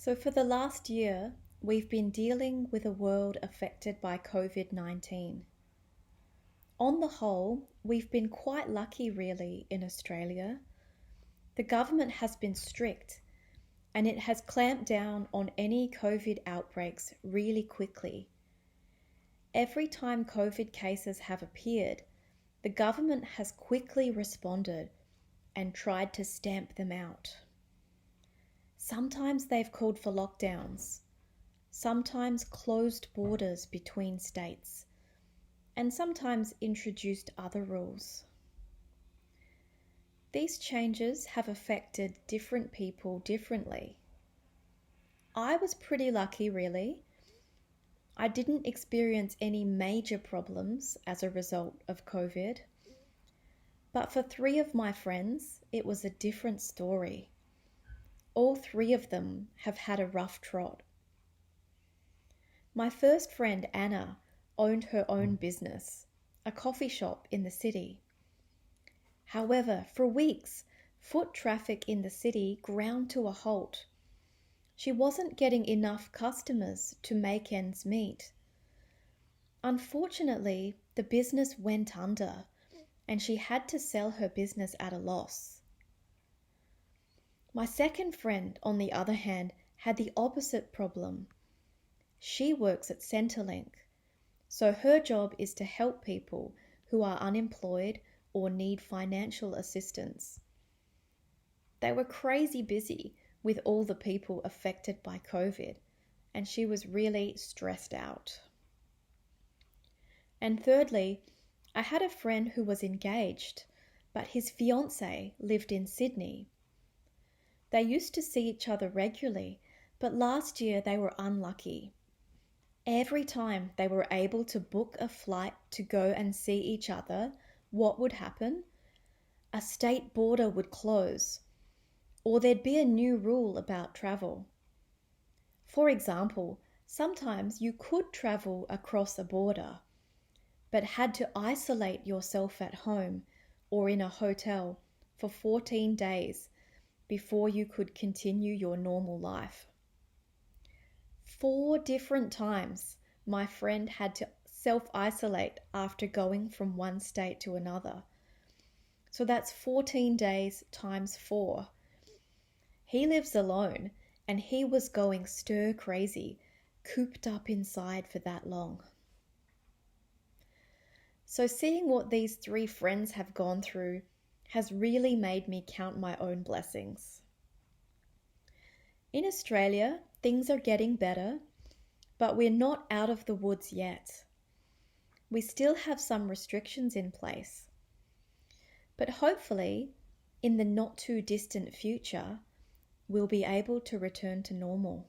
So, for the last year, we've been dealing with a world affected by COVID-19. On the whole, we've been quite lucky, really, in Australia. The government has been strict and it has clamped down on any COVID outbreaks really quickly. Every time COVID cases have appeared, the government has quickly responded and tried to stamp them out. Sometimes they've called for lockdowns, sometimes closed borders between states, and sometimes introduced other rules. These changes have affected different people differently. I was pretty lucky, really. I didn't experience any major problems as a result of COVID. But for 3 of my friends, it was a different story. All 3 of them have had a rough trot. My first friend, Anna, owned her own business, a coffee shop in the city. However, for weeks, foot traffic in the city ground to a halt. She wasn't getting enough customers to make ends meet. Unfortunately, the business went under and she had to sell her business at a loss. My second friend, on the other hand, had the opposite problem. She works at Centrelink, so her job is to help people who are unemployed or need financial assistance. They were crazy busy with all the people affected by COVID, and she was really stressed out. And thirdly, I had a friend who was engaged, but his fiancée lived in Sydney. They used to see each other regularly, but last year they were unlucky. Every time they were able to book a flight to go and see each other, what would happen? A state border would close, or there'd be a new rule about travel. For example, sometimes you could travel across a border, but had to isolate yourself at home or in a hotel for 14 days before you could continue your normal life. 4 different times my friend had to self-isolate after going from one state to another. So that's 14 days times 4. He lives alone and he was going stir crazy, cooped up inside for that long. So seeing what these 3 friends have gone through has really made me count my own blessings. In Australia, things are getting better, but we're not out of the woods yet. We still have some restrictions in place. But hopefully, in the not too distant future, we'll be able to return to normal.